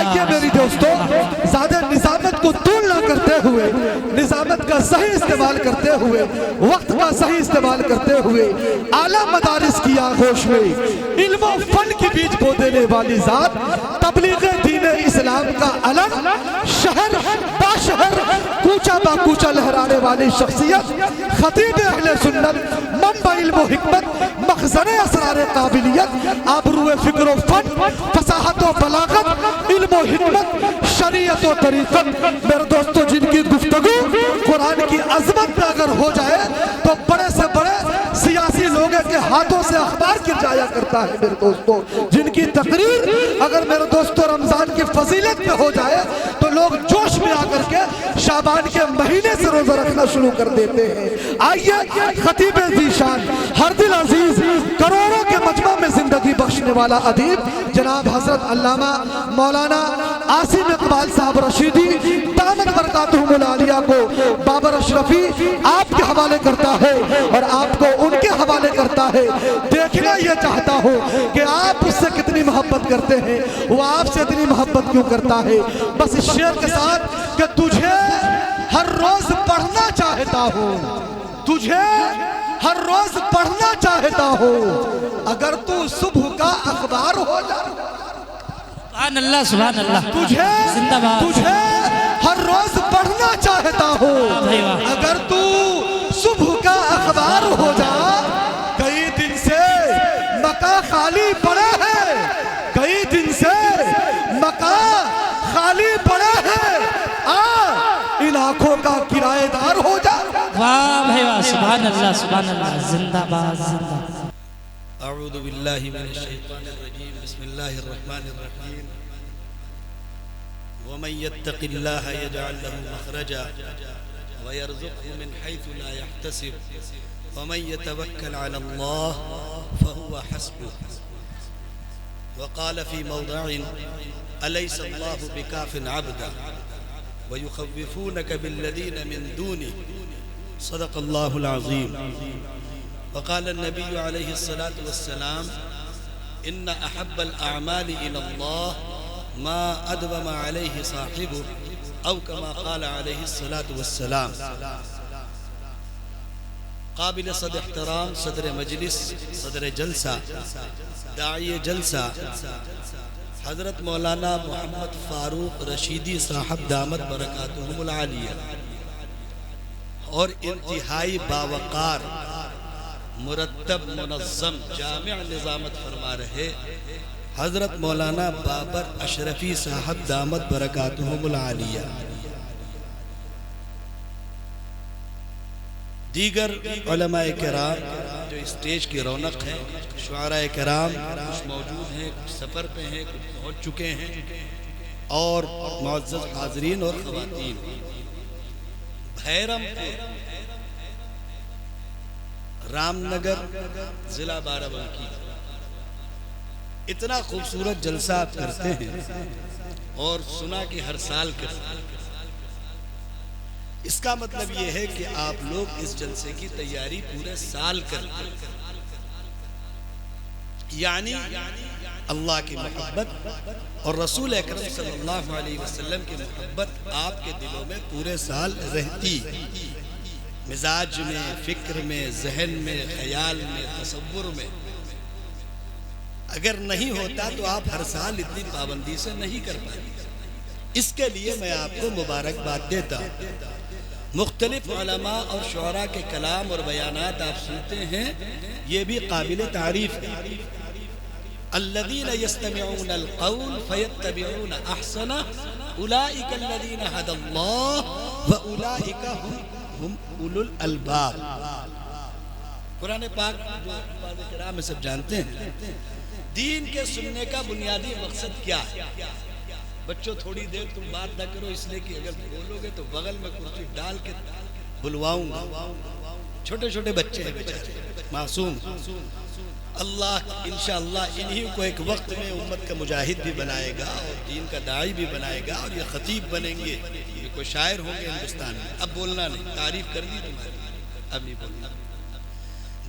آئیے میری دوستوں، زیادہ نظامت کو طول نہ کرتے ہوئے، نظامت کا صحیح استعمال کرتے ہوئے، وقت کا صحیح استعمال کرتے ہوئے، اعلیٰ مدارس کی آغوش میں علم و فن کی بیج بو دینے والی ذات، تبلیغ دین اسلام کا علم، شہر با شہر کوچہ با کوچہ لہرانے والی شخصیت، خطیب اہل سنت، منبع علم و حکمت، مخزن اسرار قابلیت، آبرو فکر و فن، فصاحت و بلاغت، علم و حکمت، شریعت و طریقت۔ میرے دوستو، جن کی گفتگو قرآن کی عظمت میں اگر ہو جائے تو بڑے سے بڑے سیاسی لوگوں کے ہاتھوں سے اخبار گر جایا کرتا ہے۔ میرے دوستو، جن کی تقریر اگر میرے دوستو رمضان کی فضیلت میں ہو جائے تو لوگ جوش میں آ کر کے شعبان کے مہینے سے روزہ رکھنا شروع کر دیتے ہیں۔ آئیے خطیب ذیشان، ہر دل عزیز، کروڑوں کے مجمع میں زندگی بخشنے والا ادیب جناب حضرت علامہ مولانا عاصم اقبال صاحب رشیدی دامت برکاتہم العالیہ کو بابر اشرفی آپ کے حوالے کرتا ہے اور آپ کو ان کے حوالے کرتا ہے۔ دیکھنا یہ چاہتا ہو کہ آپ اس سے کتنی محبت کرتے ہیں، وہ آپ سے اتنی محبت کیوں کرتا ہے۔ بس اس شعر کے ساتھ کہ تجھے ہر روز پڑھنا چاہتا ہوں، تجھے ہر روز پڑھنا چاہتا ہوں، اگر تو صبح کا اخبار ہو جائے۔ سبحان اللہ سبحان اللہ، تجھے ہر روز پڑھنا چاہتا ہوں، اگر تو صبح کا اخبار ہو جا۔ کئی دن سے مکہ خالی پڑے ہیں، کئی دن سے مکہ خالی پڑے ہیں، ان آنکھوں کا کرایہ دار ہو جا۔ واہ بھائی واہ، سبحان اللہ سبحان اللہ، زندہ باد زندہ۔ اعوذ باللہ من الشیطان الرجیم، بسم اللہ الرحمن الرحیم۔ ومن يتق الله يجعل له مخرجا ويرزقه من حيث لا يحتسب ومن يتوكل على الله فهو حسبه وقال في موضع أليس الله بكاف عبدا ويخوفونك بالذين من دونه صدق الله العظيم۔ وقال النبي عليه الصلاة والسلام إن أحب الأعمال إلى الله ما أدوم عليه صاحبه أو كما قال عليه الصلاة والسلام۔ قابل صد احترام صدر مجلس، صدر جلسہ، داعی جلسہ حضرت مولانا محمد فاروق رشیدی صاحب دامت برکاتہم العالیہ، اور انتہائی باوقار، مرتب، منظم، جامع نظامت فرما رہے حضرت مولانا بابر اشرفی صاحب دامت برکاتہم العالیہ، دیگر علماء کرام جو اسٹیج کی رونق ہیں، شعراء کرام کچھ موجود ہیں، کچھ سفر پہ ہیں، کچھ پہنچ چکے ہیں، اور معزز حاضرین اور خواتین، بھیرم رام نگر ضلع بارہ بنکی، اتنا خوبصورت جلسہ آپ کرتے ہیں اور سنا کہ ہر سال کرتے ہیں۔ اس کا مطلب یہ ہے کہ آپ لوگ اس جلسے کی تیاری پورے سال کرتے ہیں، یعنی اللہ کی محبت اور رسول اکرم صلی اللہ علیہ وسلم کی محبت آپ کے دلوں میں پورے سال رہتی، مزاج میں، فکر میں، ذہن میں، خیال میں، تصور میں۔ اگر نہیں ہوتا تو آپ ہر سال اتنی پابندی سے نہیں کر پائیں۔ اس کے لیے میں آپ کو مبارکباد دیتا ہوں۔ مختلف علماء اور شعراء کے کلام اور بیانات آپ سنتے ہیں، یہ بھی قابل تعریف ہے۔ الذین یستمعون القول فیتبعون احسنہ اولئک الذین ھدی اللہ واولئک ہم اولو الالباب۔ قرآن پاک جو بعض کرام میں سب جانتے ہیں، دین کے سننے کا بنیادی مقصد کیا ہے؟ بچوں تھوڑی دیر تم بات نہ کرو، اس لیے کہ اگر بولو گے تو بغل میں کرسی ڈال کے بلواؤں گا۔ چھوٹے چھوٹے بچے ہیں بیچارے، معصوم۔ اللہ انشاءاللہ انہی کو ایک وقت میں امت کا مجاہد بھی بنائے گا اور دین کا داعی بھی بنائے گا، اور یہ خطیب بنیں گے، یہ کوئی شاعر ہوں گے ہندوستان میں۔ اب بولنا نہیں، تعریف کر دی تمہاری، اب نہیں بولنا۔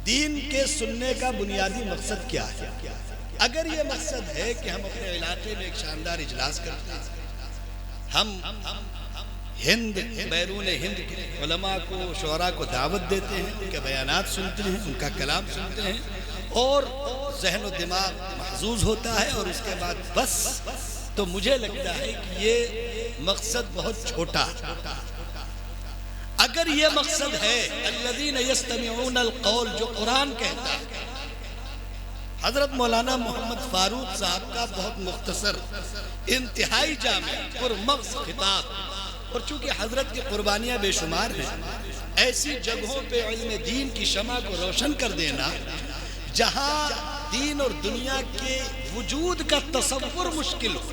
دین کے سننے کا بنیادی مقصد کیا ہے؟ اگر یہ مقصد ہے کہ ہم اپنے علاقے میں ایک شاندار اجلاس کرتے ہیں، ہم ہند بیرون ہند کے علماء کو شعراء کو دعوت دیتے ہیں، ان کے بیانات سنتے ہیں، ان کا کلام سنتے ہیں اور ذہن و دماغ محظوظ ہوتا ہے، اور اس کے بعد بس، تو مجھے لگتا ہے کہ یہ مقصد بہت چھوٹا۔ اگر یہ مقصد ہے الذین یستمعون القول، جو قرآن کہتا ہے، حضرت مولانا محمد فاروق صاحب کا بہت مختصر انتہائی جامع پرمغز خطاب، اور چونکہ حضرت کی قربانیاں بے شمار ہیں، ایسی جگہوں پہ علم دین کی شمع کو روشن کر دینا جہاں دین اور دنیا کے وجود کا تصور مشکل ہو۔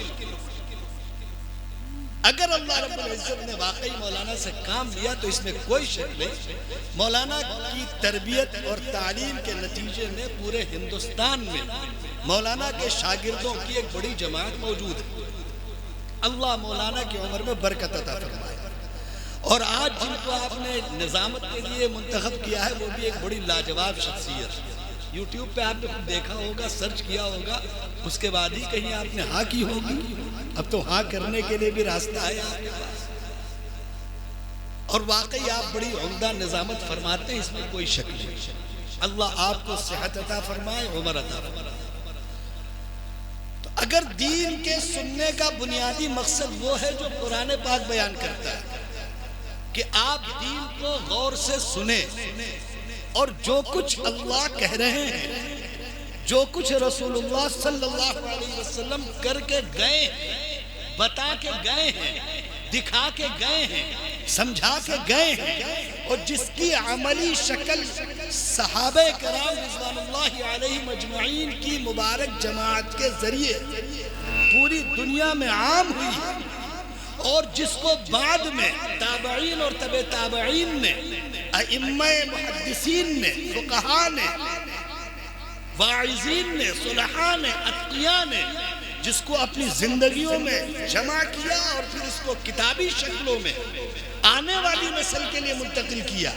اگر اللہ رب العزت نے واقعی مولانا سے کام لیا تو اس میں کوئی شک نہیں، مولانا کی تربیت اور تعلیم کے نتیجے میں پورے ہندوستان میں مولانا کے شاگردوں کی ایک بڑی جماعت موجود ہے۔ اللہ مولانا کی عمر میں برکت عطا فرمائے، اور آج جن کو آپ نے نظامت کے لیے منتخب کیا ہے وہ بھی ایک بڑی لاجواب شخصیت۔ یوٹیوب پہ آپ نے خود دیکھا ہوگا، سرچ کیا ہوگا، اس کے بعد ہی کہیں آپ نے ہاں کی ہوگی۔ اب تو ہاں کرنے کے لیے بھی راستہ ہے آپ کے پاس، اور واقعی آپ بڑی عمدہ نظامت فرماتے ہیں، اس میں کوئی شک نہیں۔ اللہ آپ کو صحت عطا فرمائے، عمر عطا فرمائے۔ تو اگر دین کے سننے کا بنیادی مقصد وہ ہے جو قرآن پاک بیان کرتا ہے کہ آپ دین کو غور سے سنیں، اور جو کچھ اللہ کہہ رہے ہیں، جو کچھ رسول اللہ صلی اللہ علیہ وسلم کر کے گئے ہیں، بتا کے گئے ہیں، دکھا کے گئے ہیں، سمجھا کے گئے ہیں، اور جس کی عملی شکل صحابہ کرام رضوان اللہ علیہ مجمعین کی مبارک جماعت کے ذریعے پوری دنیا میں عام ہوئی، اور جس کو بعد میں تابعین اور تبع تابعین نے، ائمہ محدثین نے، فقہاء نے، واعظین نے، صلحاء نے، اتقیاء نے، جس کو اپنی زندگیوں میں جمع کیا اور پھر اس کو کتابی شکلوں میں آنے والی نسل کے لیے منتقل کیا۔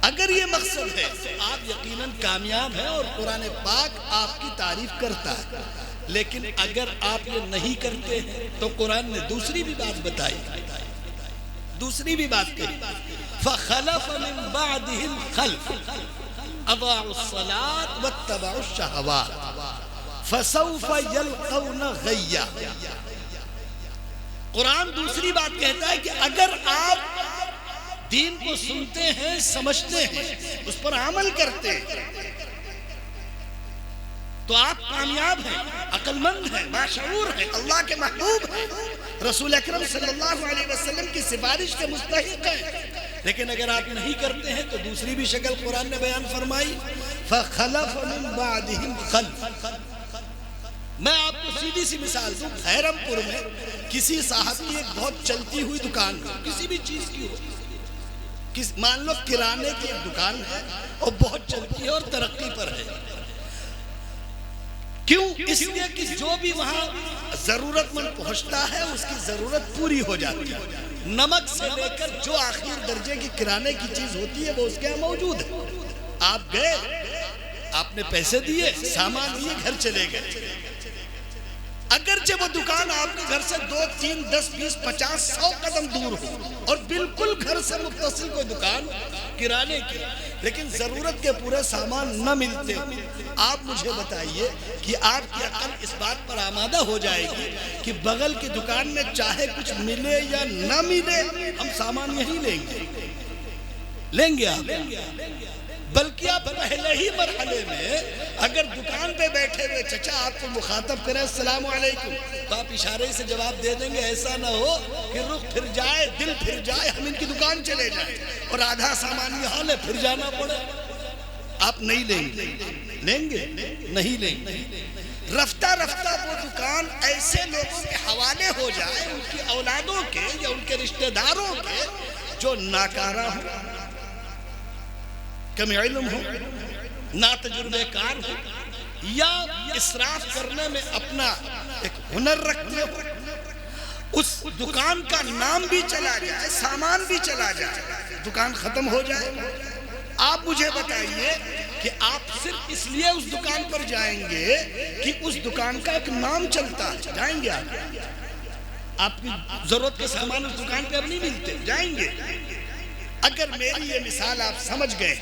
اگر یہ مقصد ہے تو آپ یقیناً کامیاب ہیں، اور قرآن پاک آپ کی تعریف کرتا ہے۔ لیکن اگر آپ یہ نہیں کرتے ہیں تو قرآن نے دوسری بھی بات بتائی، دوسری بھی بات کہی، فَخَلَفَ مِن بَعْدِهِمْ خَلْفٌ اضاعوا الصلاة واتبعوا الشهوات فسوف يلقون غيا۔ قرآن دوسری بات کہتا ہے کہ اگر آپ دین کو سنتے ہیں، سمجھتے ہیں، اس پر عمل کرتے ہیں تو آپ کامیاب ہیں، عقل مند ہیں، باشعور ہیں، اللہ کے محبوب ہیں، رسول اکرم صلی اللہ علیہ وسلم کی سفارش کے مستحق ہیں۔ لیکن اگر آپ نہیں کرتے ہیں تو دوسری بھی شکل قرآن نے بیان فرمائی، فَخَلَفَ مِن بَعْدِهِمْ خَلْفٌ۔ میں آپ کو سیدھی سی مثال دوں، خیرم پور میں کسی صاحب کی ایک بہت چلتی ہوئی دکان ہو، کسی بھی چیز کی ہو، مان لو کرانے کی ایک دکان ہے اور بہت چلتی ہے اور ترقی پر ہے۔ کیوں؟ اس لیے کہ جو بھی وہاں ضرورت مند پہنچتا ہے اس کی ضرورت پوری ہو جاتی ہے، نمک سے لے کر جو آخر درجے کی کرانے کی چیز ہوتی ہے وہ اس کے یہاں موجود ہے۔ آپ گئے، آپ نے پیسے دیے، سامان لیے، گھر چلے گئے، اگرچہ وہ دکان آپ کے گھر سے 2 3 10 20 50 100 قدم دور ہو اور بالکل گھر سے متصل کوئی دکان کرانے کی، لیکن ضرورت کے پورے سامان نہ ملتے، آپ مجھے بتائیے کہ آپ کی عقل اس بات پر آمادہ ہو جائے گی کہ بغل کی دکان میں چاہے کچھ ملے یا نہ ملے ہم سامان یہی لیں گے آپ؟ بلکہ آپ پہلے ہی مرحلے میں اگر دکان پہ بیٹھے ہوئے چچا آپ کو مخاطب کریں السلام علیکم تو آپ اشارے سے جواب دے دیں گے، ایسا نہ ہو کہ رخ پھر جائے، دل پھر جائے، ہم ان کی دکان چلے جائیں اور آدھا سامان یہاں لے پھر جانا پڑے۔ آپ نہیں لیں گے نہیں لیں گے۔ رفتہ رفتہ وہ دکان ایسے لوگوں کے حوالے ہو جائے، ان کی اولادوں کے یا ان کے رشتہ داروں کے جو ناکارہ ہوں، کم علم ہو، نا تجربے کار ہو، یا اسراف کرنے میں اپنا ایک ہنر رکھتے ہو، اس دکان کا نام بھی چلا جائے، سامان بھی چلا جائے، دکان ختم ہو جائے، آپ مجھے بتائیے کہ آپ صرف اس لیے اس دکان پر جائیں گے کہ اس دکان کا ایک نام چلتا ہے، جائیں گے آپ کی ضرورت کے سامان اس دکان پہ اب نہیں ملتے، جائیں گے؟ اگر میری یہ مثال آپ سمجھ گئے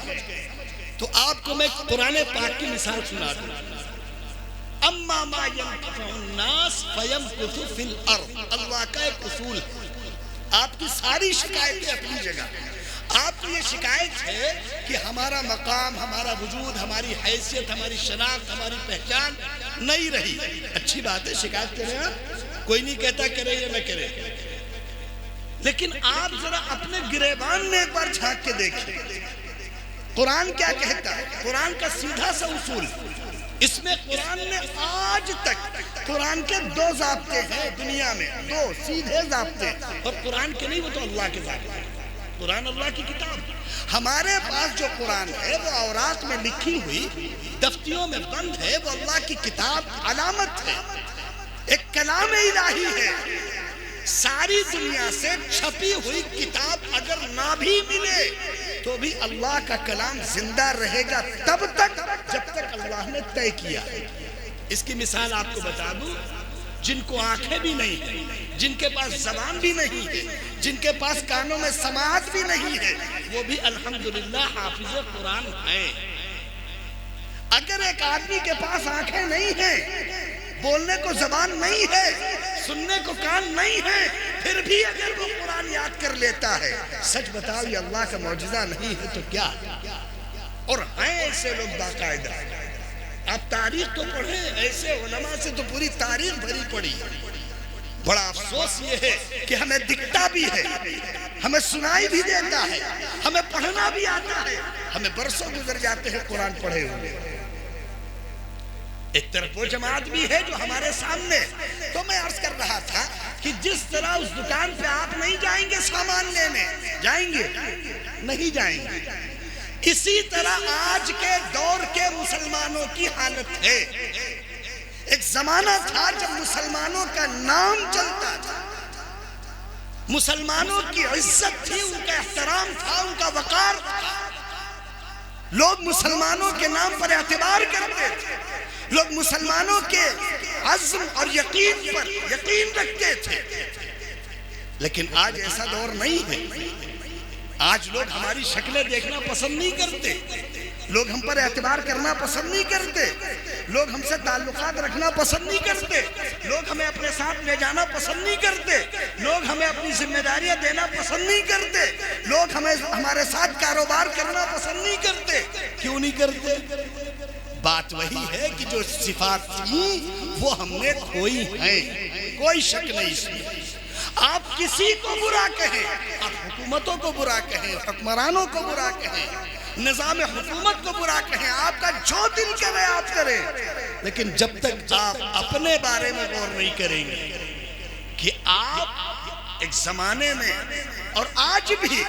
تو آپ کو میں قرآن پاک کی مثال سنا دوں. اما ما ينفع الناس فيمكث في الارض. اللہ کا ایک اصول ہے. آپ کی ساری شکایتیں اپنی جگہ. آپ کی یہ شکایت ہے کہ ہمارا مقام، ہمارا وجود، ہماری حیثیت، ہماری شناخت، ہماری پہچان نہیں رہی. اچھی بات ہے، شکایت کریں آپ، کوئی نہیں کہتا کرے یا نہ کرے، لیکن آپ ذرا اپنے گریبان میں ایک بار جھانک کے دیکھیں. قرآن کیا کہتا ہے؟ قرآن کا سیدھا سا اصول. اس میں قرآن نے آج تک قرآن کے 2 ضابطے ہیں دنیا میں، 2 سیدھے ضابطے. اور قرآن کے نہیں، وہ تو اللہ کے ضابطے. قرآن اللہ کی کتاب. ہمارے پاس جو قرآن ہے وہ اوراق میں لکھی ہوئی دفتیوں میں بند ہے، وہ اللہ کی کتاب علامت ہے، ایک کلام الہی ہے. ساری دنیا سے چھپی ہوئی کتاب اگر نہ بھی ملے تو بھی اللہ کا کلام زندہ رہے گا تب تک جب تک اللہ نے طے کیا. اس کی مثال آپ کو بتا دوں. جن کو آنکھیں بھی نہیں ہیں، جن کے پاس زبان بھی نہیں ہے، جن کے پاس کانوں میں سماعت بھی نہیں ہے، وہ بھی الحمدللہ حافظ قرآن ہیں. اگر ایک آدمی کے پاس آنکھیں نہیں ہیں، بولنے کو زبان نہیں ہے، سننے کو کان نہیں ہے، پھر بھی اگر وہ قرآن یاد کر لیتا ہے، سچ بتاؤ یہ اللہ کا معجزہ نہیں ہے تو کیا؟ اور ہیں ایسے لوگ باقاعدہ. آپ تاریخ تو پڑھیں، ایسے علماء سے تو پوری تاریخ بھری پڑی. بڑا افسوس یہ ہے کہ ہمیں دکھتا بھی ہے، ہمیں سنائی بھی دیتا ہے، ہمیں پڑھنا بھی آتا ہے، ہمیں برسوں گزر جاتے ہیں قرآن پڑھے ہوئے. ایک طرف وہ جماعت بھی ہے جو ہمارے سامنے. تو میں عرض کر رہا تھا کہ جس طرح اس دکان پہ آپ نہیں جائیں گے سامان لینے، جائیں گے؟ نہیں جائیں گے. اسی طرح آج کے دور کے مسلمانوں کی حالت ہے. ایک زمانہ تھا جب مسلمانوں کا نام چلتا تھا، مسلمانوں کی عزت تھی، ان کا احترام تھا، ان کا وقار تھا. لوگ مسلمانوں کے نام پر اعتبار کرتے تھے، لوگ مسلمانوں کے عزم اور یقین پر یقین رکھتے تھے. لیکن آج ایسا دور نہیں ہے. آج لوگ ہماری شکلیں دیکھنا پسند نہیں کرتے، لوگ ہم پر اعتبار کرنا پسند نہیں کرتے، لوگ ہم سے تعلقات رکھنا پسند نہیں کرتے، لوگ ہمیں اپنے ساتھ لے جانا پسند نہیں کرتے، لوگ ہمیں اپنی ذمہ داریاں دینا پسند نہیں کرتے، لوگ ہمارے ساتھ کاروبار کرنا پسند نہیں کرتے. کیوں نہیں کرتے؟ بات وہی ہے کہ جو صفات تھیں وہ ہم نے کھوئی ہیں، کوئی شک نہیں اس میں. آپ کسی کو برا کہیں، آپ حکومتوں کو برا کہیں، حکمرانوں کو برا کہیں، نظام حکومت کو برا کہیں، آپ کا جو دل کرے آپ کریں، لیکن جب تک آپ اپنے بارے میں غور نہیں کریں گے کہ آپ ایک زمانے میں، اور آج بھی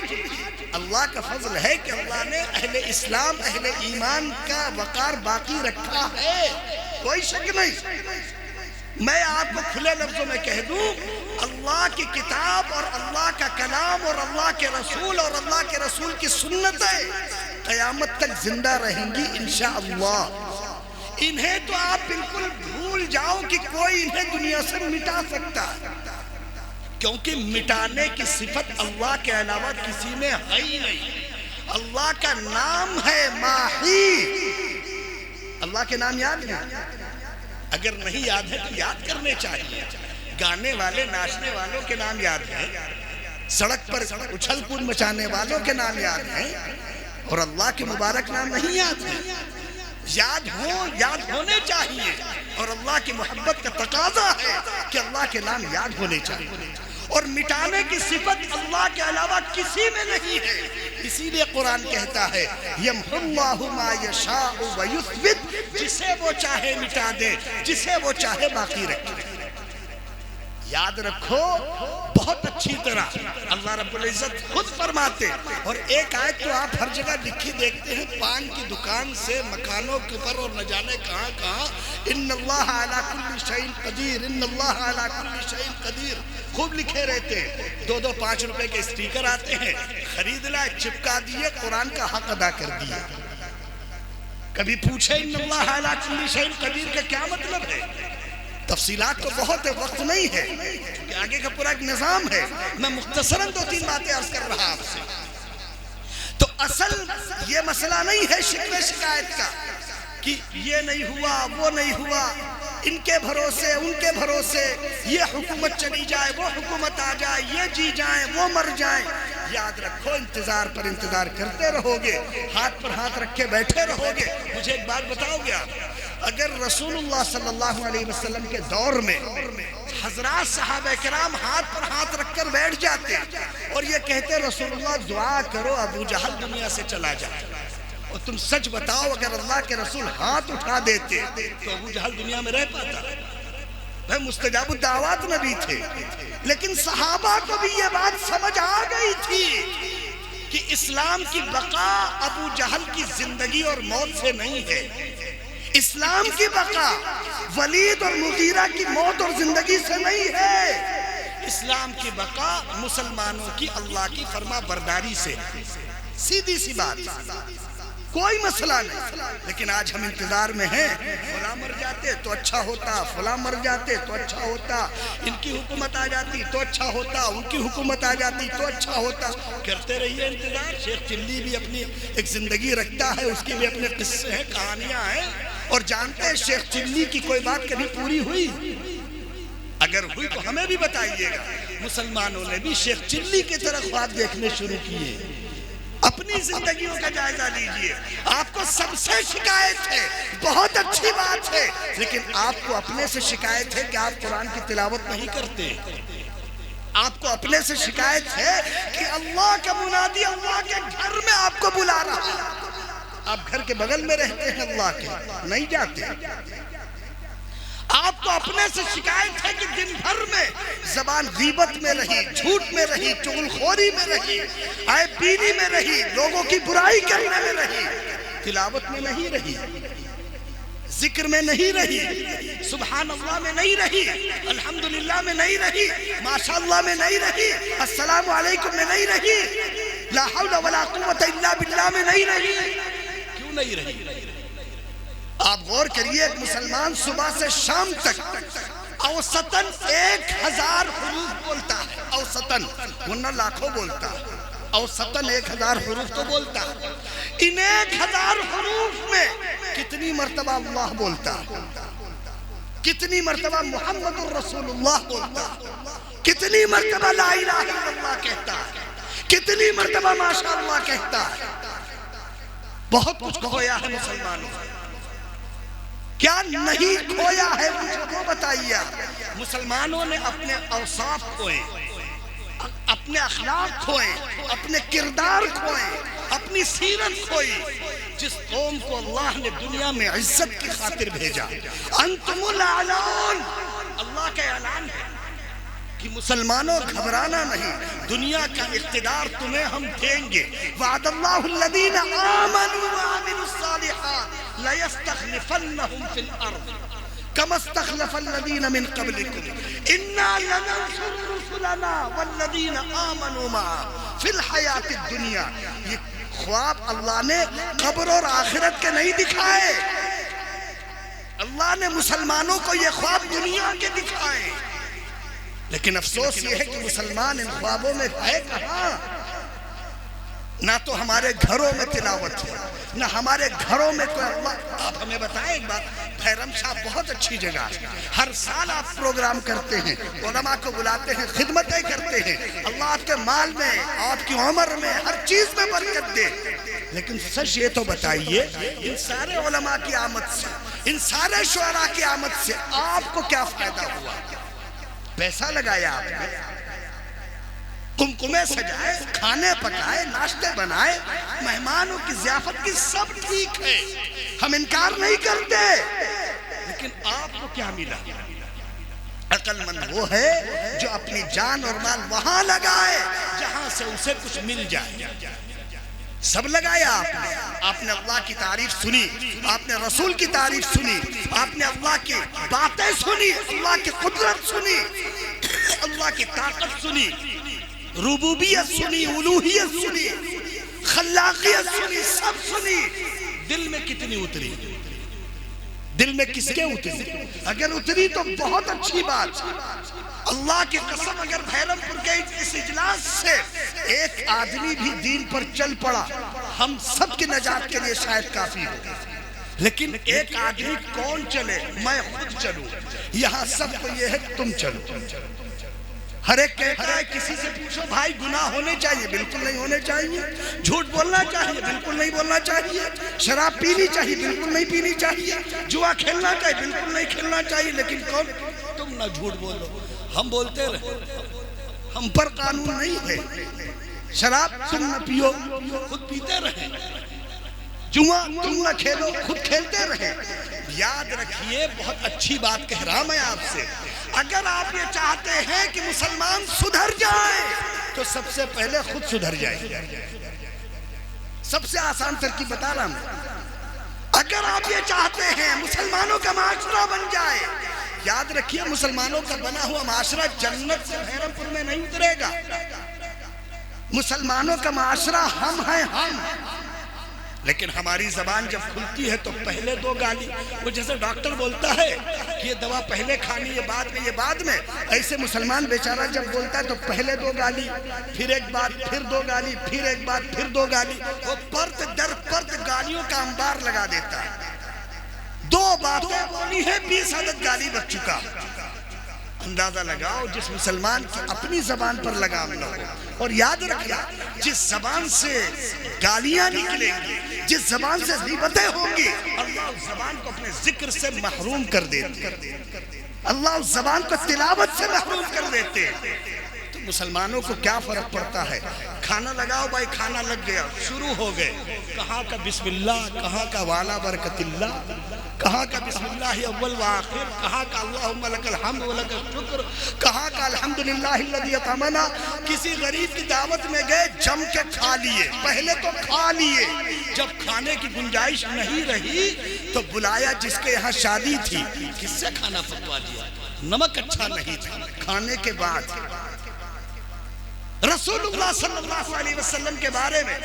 اللہ کا فضل ہے کہ اللہ نے اہل اسلام، اہل ایمان کا وقار باقی رکھا ہے، کوئی شک نہیں. میں آپ کو کھلے لفظوں میں کہہ دوں، اللہ کی کتاب اور اللہ کا کلام اور اللہ کے رسول اور اللہ کے رسول کی سنتیں قیامت تک زندہ رہیں گی انشاءاللہ. انہیں تو آپ بالکل بھول جاؤ کہ کوئی انہیں دنیا سے مٹا سکتا ہے، کیونکہ مٹانے کی صفت اللہ کے علاوہ کسی میں ہے ہی نہیں. اللہ کا نام ہے ماحی. اللہ کے نام یاد ہے؟ اگر نہیں یاد ہے تو یاد کرنے چاہیے. گانے والے ناچنے والوں کے نام یاد ہیں، سڑک پر اچھل کود مچانے والوں کے نام یاد ہیں، اور اللہ کے مبارک نام نہیں یاد ہیں. یاد ہونے چاہیے، اور اللہ کی محبت کا تقاضا ہے کہ اللہ کے نام یاد ہونے چاہیے. اور مٹانے کی صفت اللہ کے علاوہ کسی میں نہیں ہے. اسی لیے قرآن کہتا ہے یمحو اللہ ما یشاء ویثبت، جسے وہ چاہے مٹا دے، جسے وہ چاہے باقی رکھے. یاد رکھو بہت اچھی طرح اللہ رب العزت خود فرماتے، اور ایک آیت تو آپ ہر جگہ لکھی دیکھتے ہیں، پان کی دکان سے مکانوں کے پر اور نہ جانے کہاں کہاں، ان اللہ علی کل شیء قدیر، ان اللہ علی کل شیء قدیر خوب لکھے رہتے ہیں۔ 2 5 روپے کے اسٹیکر آتے ہیں، خرید لائے، چپکا دیے، قرآن کا حق ادا کر دیا۔ کبھی پوچھے ان اللہ علی کل شیء قدیر کا کیا مطلب ہے؟ تفصیلات تو بہت ہے، وقت نہیں ہے کیونکہ آگے کا پورا ایک نظام ہے، میں مختصراً 2 3 باتیں عرض کر رہا آپ سے۔ تو اصل یہ مسئلہ نہیں ہے شکوے شکایت کا کہ یہ نہیں ہوا وہ نہیں ہوا، ان کے بھروسے ان کے بھروسے، یہ حکومت چلی جائے وہ حکومت آ جائے، یہ جی جائیں وہ مر جائیں۔ یاد رکھو انتظار پر انتظار کرتے رہو گے، ہاتھ پر ہاتھ رکھے بیٹھے رہو گے۔ مجھے ایک بات بتاؤ گے آپ، اگر رسول اللہ صلی اللہ علیہ وسلم کے دور میں حضرات صحابہ کرام ہاتھ پر ہاتھ رکھ کر بیٹھ جاتے اور یہ کہتے رسول اللہ دعا کرو ابو جہل دنیا سے چلا جائے، اور تم سچ بتاؤ اگر اللہ کے رسول ہاتھ اٹھا دیتے تو ابو جہل دنیا میں رہ پاتا؟ بھائی مستجاب الدعوات نبی تھے، لیکن صحابہ کو بھی یہ بات سمجھ آ گئی تھی کہ اسلام کی بقا ابو جہل کی زندگی اور موت سے نہیں ہے، اسلام کی بقا ولید اور مغیرہ کی موت اور زندگی سے نہیں ہے، اسلام کی بقا مسلمانوں کی اللہ کی فرما برداری سے۔ سیدھی سی بات، کوئی مسئلہ نہیں۔ لیکن آج ہم انتظار میں ہیں، فلاں مر جاتے تو اچھا ہوتا، فلاں مر جاتے تو اچھا ہوتا، ان کی حکومت آ جاتی تو اچھا ہوتا، ان کی حکومت آ جاتی تو اچھا ہوتا۔ کرتے رہیے انتظار۔ شیخ چلی بھی اپنی ایک زندگی رکھتا ہے، اس کی بھی اپنے قصے ہیں، کہانیاں ہیں، اور جانتے ہیں شیخ چلی کی کوئی بات کبھی پوری ہوئی؟ اگر ہوئی تو ہمیں بھی بتائیے گا۔ مسلمانوں نے بھی شیخ چلی کی طرح خواب دیکھنے شروع کیے۔ اپنی زندگیوں کا جائزہ لیجئے۔ آپ کو سب سے شکایت ہے، بہت اچھی بات ہے، لیکن آپ کو اپنے سے شکایت ہے کہ آپ قرآن کی تلاوت نہیں کرتے۔ آپ کو اپنے سے شکایت ہے کہ اللہ کا منادی اللہ کے گھر میں آپ کو بلا رہا ہے، آپ گھر کے بغل میں رہتے ہیں اللہ کے، نہیں جاتے۔ آپ کو اپنے سے شکایت ہے کہ دن بھر میں زبان غیبت میں رہی، جھوٹ میں رہی، چغل خوری میں رہی، عیب بینی میں رہی، لوگوں کی برائی کرنے میں رہی، تلاوت میں نہیں رہی، ذکر میں نہیں رہی، سبحان اللہ میں نہیں رہی، الحمدللہ میں نہیں رہی، ماشاءاللہ میں نہیں رہی، السلام علیکم میں نہیں رہی، لا حول ولا قوت الا باللہ میں نہیں رہی۔ کیوں نہیں رہی؟ آپ غور کریے، ایک مسلمان صبح سے شام تک اوسطاً 1000 حروف بولتا ہے، اوسطاً، ورنہ لاکھوں بولتا ہے، اوسطاً 1000 حروف تو بولتا ہے۔ ان 1000 حروف میں کتنی مرتبہ اللہ بولتا ہے، کتنی مرتبہ محمد الرسول اللہ بولتا ہے، کتنی مرتبہ لا الہ الا اللہ کہتا ہے، کتنی مرتبہ ماشاءاللہ کہتا ہے۔ بہت کچھ کھویا ہے مسلمانوں، کیا نہیں کھویا ہے مجھے وہ بتائیے۔ مسلمانوں نے اپنے اوصاف کھوئے، اپنے اخلاق کھوئے، اپنے کردار کھوئے، اپنی سیرت کھوئی۔ جس قوم کو اللہ نے دنیا میں عزت کی خاطر بھیجا، انتم الاعلون، اللہ کا اعلان ہے کہ مسلمانوں گھبرانا نہیں، دنیا کا اقتدار تمہیں ہم دیں گے۔ وعد اللہ الذین آمنوا وعملوا الصالحات لَيَسْتَخْلِفَنَّهُمْ فِي الْأَرْضِ كَمَا اسْتَخْلَفَ الَّذِينَ مِنْ قَبْلِكُمْ إِنَّا لَنَنْصُرُ رُسُلَنَا وَالَّذِينَ آمَنُوا مَعَهُ فِي الْحَيَاةِ الدُّنْيَا۔ یہ خواب اللہ نے قبر اور آخرت کے نہیں دکھائے، اللہ نے مسلمانوں کو یہ خواب دنیا کے دکھائے، لیکن افسوس یہ ہے کہ مسلمان ان خوابوں میں ہے کہاں؟ نہ تو ہمارے گھروں میں تلاوت ہے، نہ ہمارے گھروں میں کوئی اللہ۔ آپ ہمیں بتائیں ایک بات، بھیرم شاہ بہت اچھی جگہ ہے، ہر سال آپ پروگرام کرتے ہیں، علماء کو بلاتے ہیں، خدمتیں کرتے ہیں، اللہ آپ کے مال میں، آپ کی عمر میں، ہر چیز میں برکت دے، لیکن سچ یہ تو بتائیے ان سارے علماء کی آمد سے، ان سارے شعراء کی آمد سے آپ کو کیا فائدہ ہوا؟ پیسہ لگایا آپ نے، کمکمے سجائے، کھانے پکائے، ناشتے بنائے، مہمانوں کی ضیافت کی، سب ٹھیک ہے، ہم انکار نہیں کرتے، لیکن آپ کو کیا ملا؟ عقل مند وہ ہے جو اپنی جان اور مال وہاں لگائے جہاں سے اسے کچھ مل جائے. سب لگایا آپ نے اللہ کی تعریف سنی, آپ نے رسول کی تعریف سنی, آپ نے اللہ کی باتیں سنی, اللہ کی قدرت سنی, اللہ کی طاقت سنی, ربوبیت سنی, الوہیت سنی, خلاقیت سنی, سب سنی. دل میں کتنی اتری؟ دل میں کس کے اتری؟ اگر اتری تو بہت اچھی بات. اللہ کی قسم اگر بھیرم پور کے اس اجلاس سے ایک آدمی بھی دین پر چل پڑا ہم سب کی نجات کے لیے شاید کافی ہو. لیکن ایک آدمی کون چلے؟ میں خود چلوں. یہاں سب کو یہ ہے کہ تم چلو. ہر ایک کہتا ہے کسی سے پوچھو بھائی گناہ ہونے چاہیے, بالکل نہیں ہونے چاہیے. جھوٹ بولنا چاہیے, بالکل نہیں بولنا چاہیے. شراب پینی چاہیے, بالکل نہیں پینی چاہیے. جوا کھیلنا چاہیے, بالکل نہیں کھیلنا چاہیے. لیکن کون؟ تم نہ جھوٹ بولو, ہم بولتے رہے, ہم پر قانون نہیں ہے. شراب تم نہ پیو, خود پیتے رہے. جوا تم نہ کھیلو, خود کھیلتے رہے. یاد رکھیے, بہت اچھی بات کہہ رہا میں آپ سے, اگر آپ یہ چاہتے ہیں کہ مسلمان سدھر جائے تو سب سے پہلے خود سدھر جائے. سب سے آسان ترکیب بتا رہا ہوں. اگر آپ یہ چاہتے ہیں مسلمانوں کا معاشرہ بن جائے, یاد رکھیے مسلمانوں کا بنا ہوا معاشرہ جنت سے بھیرم پور میں نہیں اترے گا. مسلمانوں کا معاشرہ ہم ہیں, ہم. لیکن ہماری زبان جب کھلتی ہے تو پہلے دو گالی. وہ جیسے ڈاکٹر بولتا ہے کہ یہ دوا پہلے کھانی ہے بعد میں, یہ بعد میں, ایسے مسلمان بیچارہ جب بولتا ہے تو پہلے دو گالی, پھر ایک بات, پھر دو گالی, پھر ایک بات, پھر دو گالی. وہ پرت در پرت گالیوں کا انبار لگا دیتا ہے. دو باتیں بولی ہے, 20 عدد گالی بچ چکا. اندازہ لگاؤ جس مسلمان کی اپنی زبان پر لگام نہ ہو. اور یاد رکھنا, جس زبان سے گالیاں نکلیں گی, جس زبان سے غیبتیں ہوں گی, اللہ اس زبان کو اپنے ذکر سے محروم کر دیتے. اللہ اس زبان کو تلاوت سے محروم کر دیتے. تو مسلمانوں کو کیا فرق پڑتا ہے؟ کھانا لگاؤ بھائی, کھانا لگ گیا, شروع ہو گئے. کہاں کا بسم اللہ, کہاں کا والا برکت اللہ, کہاں کا بسم اللہ اول و آخر, کہاں کا اللہم لک الحمد و لک الشکر, کہاں کا الحمدللہ الذی اطعمنا. کسی غریب کی دعوت میں گئے, جم کے کھا لیے, پہلے تو کھا لیے. جب کھانے کی گنجائش نہیں رہی تو بلایا جس کے یہاں شادی تھی, کس سے کھانا پکوا دیا, نمک اچھا نہیں تھا. کھانے کے بعد رسول اللہ صلی اللہ علیہ وسلم کے بارے میں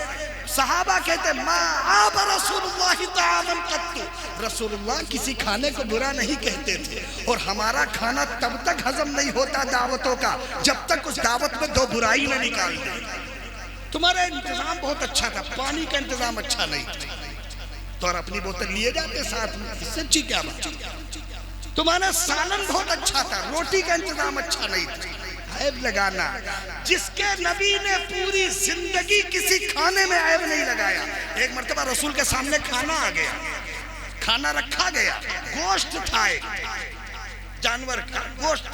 صحابہ کہتے ما آب رسول اللہ تعالی قط. رسول اللہ کسی کھانے کو برا نہیں کہتے تھے, اور ہمارا کھانا تب تک ہضم نہیں ہوتا دعوتوں کا جب تک اس دعوت میں دو برائی نہ نکال دیں. تمہارا انتظام بہت اچھا تھا, پانی کا انتظام اچھا نہیں تھا, تو اور اپنی بوتل لیے جاتے ساتھ میں, اس سے اچھی کیا بات. تمہارا سالن بہت اچھا تھا, روٹی کا انتظام اچھا نہیں تھا. عیب لگانا, جس کے نبی نے پوری زندگی کسی کھانے میں عیب نہیں لگایا. ایک مرتبہ رسول کے سامنے کھانا آ گیا, کھانا رکھا گیا, گوشت تھا, ایک جانور کا گوشت.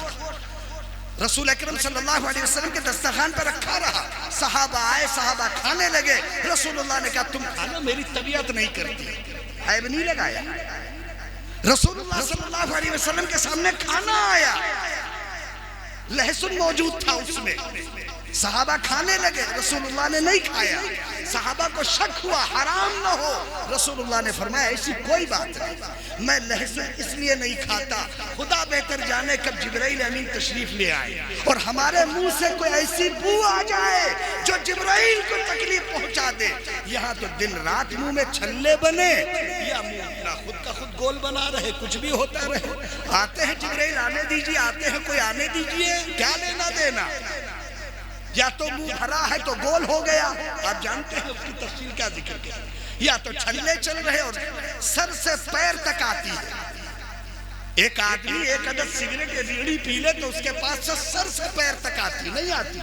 رسول اکرم صلی اللہ علیہ وسلم کے دسترخوان پر رکھا رہا. صحابہ آئے, صحابہ کھانے لگے. رسول اللہ نے کہا تم کھانا, میری طبیعت نہیں کرتی. عیب نہیں لگایا. رسول اللہ صلی اللہ علیہ وسلم کے سامنے کھانا آیا, لہسن موجود تھا اس میں, صحابہ کھانے لگے, رسول اللہ نے نہیں کھایا. صحابہ کو شک ہوا حرام نہ ہو. رسول اللہ نے فرمایا ایسی کوئی بات نہیں, میں لہسن اس لیے نہیں کھاتا, خدا بہتر جانے کب جبرائیل امین تشریف لے آئے اور ہمارے منہ سے کوئی ایسی بو آ جائے جو جبرائیل کو تکلیف پہنچا دے. یہاں تو دن رات منہ میں چھلے بنے یا منہ اپنا خود کا خود گول بنا رہے, کچھ بھی ہوتا رہے. آتے ہیں جبرائیل آنے دیجیے, آتے ہیں کوئی آنے دیجیے, کیا لینا دینا. یا تو منہ بھرا ہے تو گول ہو گیا, آپ جانتے ہیں اس کی تفصیل کیا ذکر کیا, یا تو چھلے چل رہے اور سر سے پیر تک آتی ہے. ایک آدمی ایک عدد سگریٹ یا بیڑی پی لے تو اس کے پاس سے سر سے پیر تک آتی نہیں آتی.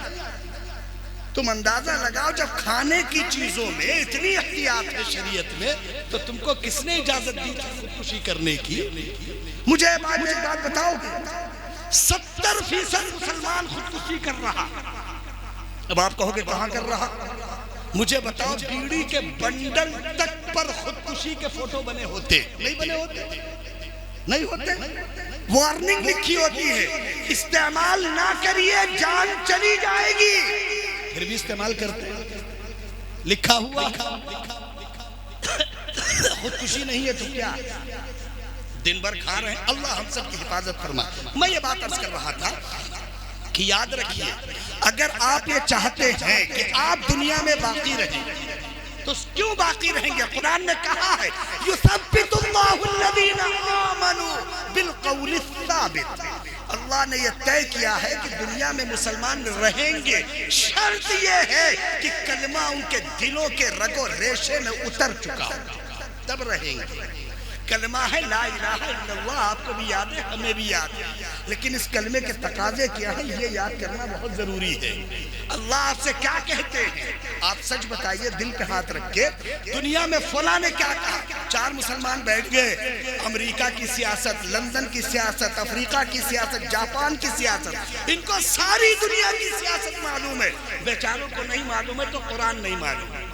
تم اندازہ لگاؤ جب کھانے کی چیزوں میں اتنی احتیاط ہے شریعت میں, تو تم کو کس نے اجازت دی خودکشی کرنے کی؟ مجھے ایک بات بتاؤ گے, 70% مسلمان خودکشی کر رہا. اب آپ کہو گے کہاں کر رہا, مجھے بتاؤ بیڑی کے بنڈل تک پر خودکشی کے فوٹو بنے ہوتے, نہیں بنے ہوتے, نہیں ہوتے. وارننگ لکھی ہوتی ہے، استعمال نہ کریے جان چلی جائے گی، پھر بھی استعمال کرتے ہیں۔ لکھا ہوا خودکشی نہیں ہے تو کیا، دن بھر کھا رہے ہیں، اللہ ہم سب کی حفاظت فرمائے۔ میں یہ بات عرض کر رہا تھا کہ یاد رکھیے، اگر آپ یہ چاہتے ہیں کہ آپ دنیا میں باقی رہیں تو کیوں باقی رہیں گے؟ قرآن نے کہا ہے یثبت اللہ الذین آمنوا بالقول الثابت، اللہ نے یہ طے کیا ہے کہ دنیا میں مسلمان رہیں گے، شرط یہ ہے کہ کلمہ ان کے دلوں کے رگ و ریشے میں اتر چکا ہوگا، تب رہیں گے۔ کلمہ ہے لا الہ الا اللہ، آپ کو بھی یاد ہے، ہمیں بھی یاد ہے، لیکن اس کلمے کے تقاضے کیا ہیں یہ یاد کرنا بہت ضروری ہے۔ اللہ آپ سے کیا کہتے ہیں؟ آپ سچ بتائیے دل پہ ہاتھ رکھ کے، دنیا میں فلاں نے کیا کہا؟ 4 مسلمان بیٹھ گئے، امریکہ کی سیاست، لندن کی سیاست، افریقہ کی سیاست، جاپان کی سیاست، ان کو ساری دنیا کی سیاست معلوم ہے، بیچاروں کو نہیں معلوم ہے تو قرآن نہیں معلوم ہے۔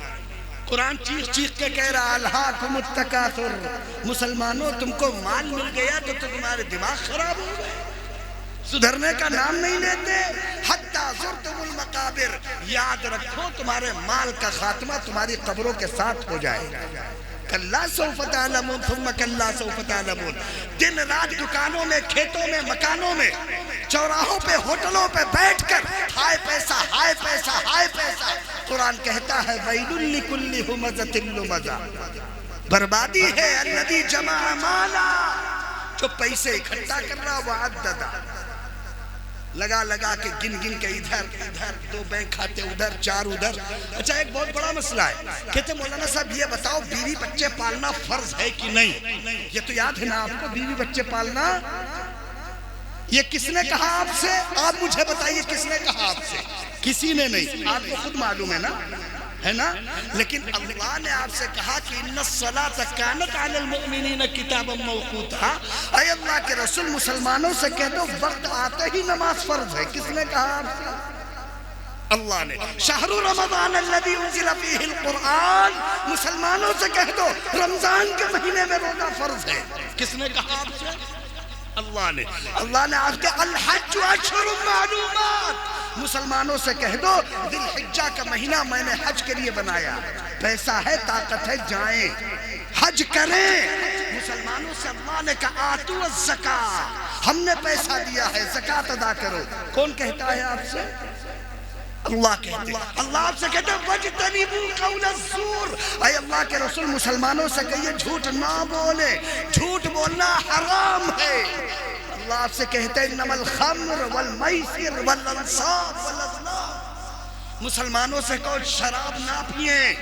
قرآن چیخ چیخ کے کہہ رہا الہاکم التکاثر، مسلمانوں تم کو مال مل گیا تو تمہارے دماغ خراب ہو گئے، سدھرنے کا نام نہیں لیتے، حتی زرتم المقابر، یاد رکھو تمہارے مال کا خاتمہ تمہاری قبروں کے ساتھ ہو جائے گا۔ کلا سوف تعلمون ثم کلا سوف تعلمون، دن رات دکانوں میں، کھیتوں میں، مکانوں میں، چوراہوں پہ، ہوٹلوں پہ بیٹھ کر ہائے پیسہ، ہائے پیسہ، ہائے پیسہ۔ قرآن کہتا ہے وَيْلٌ لِكُلِّ ہُمَزَةٍ لُمَزَةٍ، بربادی ہے الذی جمع مالا، جو پیسے اکھٹا کر رہا وعددا، لگا لگا کے گن گن کے ادھر ادھر، 2 بینک کھاتے ادھر، 4 ادھر۔ اچھا ایک بہت بڑا مسئلہ ہے، کہتے مولانا صاحب یہ بتاؤ بیوی بچے پالنا فرض ہے کہ نہیں؟ یہ تو یاد ہے نا آپ کو، بیوی بچے پالنا یہ کس نے کہا آپ سے؟ آپ مجھے بتائیے کس نے کہا آپ سے؟ کسی نے نہیں، آپ کو خود معلوم ہے نا، ہے نا؟ لیکن اللہ نے آپ سے کہا کہ ان الصلاۃ کانت علی المؤمنین کتابا موقوتا، اے اللہ کے رسول مسلمانوں سے کہہ دو وقت آتے ہی نماز فرض ہے۔ کس نے کہا آپ سے؟ اللہ نے۔ شہر رمضان الذی انزل فیہ القرآن، مسلمانوں سے کہہ دو رمضان کے مہینے میں روزہ فرض ہے۔ کس نے کہا آپ سے؟ اللہ نے۔ اللہ نے آپ کے الحج اشہر معلومات، مسلمانوں سے کہہ دو ذی الحجہ کا مہینہ میں نے حج کے لیے بنایا، پیسہ ہے، طاقت ہے، جائیں حج کریں۔ مسلمانوں سے اللہ نے کہا آتوا الزکاۃ، ہم نے پیسہ دیا ہے، زکوٰۃ ادا کرو۔ کون کہتا ہے آپ سے؟ اللہ کہتے ہیں۔ اللہ آپ سے کہتے ہیں وَاجْتَنِبُوا قَوْلَ الزُّورِ، اے اللہ کے رسول مسلمانوں سے کہیے جھوٹ نہ بولے، جھوٹ بولنا حرام ہے۔ اللہ آپ سے کہتے ہیں انما الخمر والمیسر والانصاب والازلام، مسلمانوں سے کہو شراب نہ پیئے،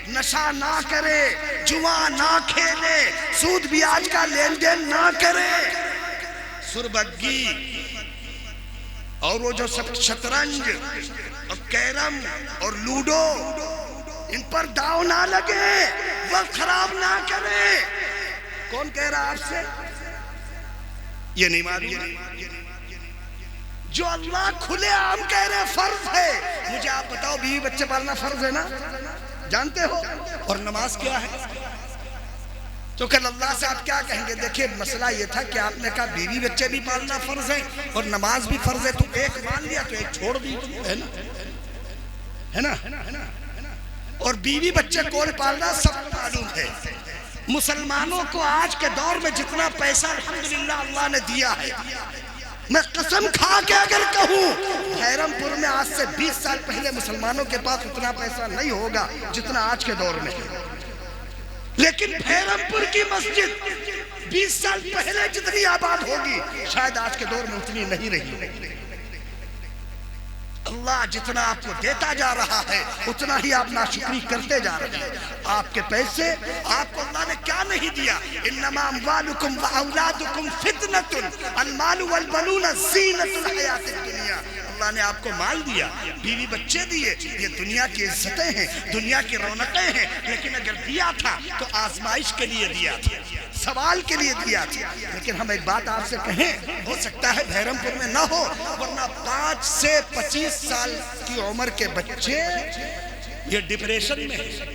نشہ نہ کرے، جوا نہ کھیلے، سود بیاج کا لین دین نہ کرے، سربگی اور وہ جو شطرنج اور کیرم اور لوڈو، ان پر داؤ نہ لگے، وقت خراب نہ کرے۔ کون کہہ رہا آپ سے؟ یہ نہیں معلوم۔ جو اللہ کھلے عام کہہ رہے فرض ہے، مجھے آپ بتاؤ بیوی بچے پالنا فرض ہے نا؟ جانتے ہو؟ اور نماز کیا ہے؟ تو کل اللہ سے آپ کیا کہیں گے؟ دیکھیں مسئلہ یہ تھا کہ آپ نے کہا بیوی بچے بھی پالنا فرض ہے اور نماز بھی فرض ہے، تو ایک مان لیا تو ایک چھوڑ دی، ہے نا؟ ہے نا؟ اور بیوی بچے کون پالنا سب معلوم ہے۔ مسلمانوں کو آج کے دور میں جتنا پیسہ الحمدللہ اللہ نے دیا ہے، میں قسم کھا کے اگر کہوں بھیرم پور میں آج سے 20 سال پہلے مسلمانوں کے پاس اتنا پیسہ نہیں ہوگا جتنا آج کے دور میں ہے، لیکن بھیرم پور کی مسجد 20 سال پہلے جتنی آباد ہوگی شاید آج کے دور میں اتنی نہیں رہی۔ اللہ جتنا آپ کو دیتا جا رہا ہے اتنا ہی آپ ناشکری کرتے جا رہے ہیں۔ آپ کے پیسے آپ کو اللہ نے کیا نہیں دیا؟ انما اموالکم واولادکم فتنۃ المال والبنون زینۃ الحیات الدنیا، اللہ نے آپ کو مال دیا، بیوی بچے دیے، یہ دنیا کی عزتیں ہیں، دنیا کی رونقیں ہیں، لیکن اگر دیا تھا تو آزمائش کے لیے دیا تھا، سوال کے لیے دیا تھا۔ لیکن ہم ایک بات آپ سے کہیں، ہو سکتا ہے بھیرم پور میں نہ ہو، ورنہ 5 سے 25 سال کی عمر کے بچے یہ ڈپریشن میں ہیں۔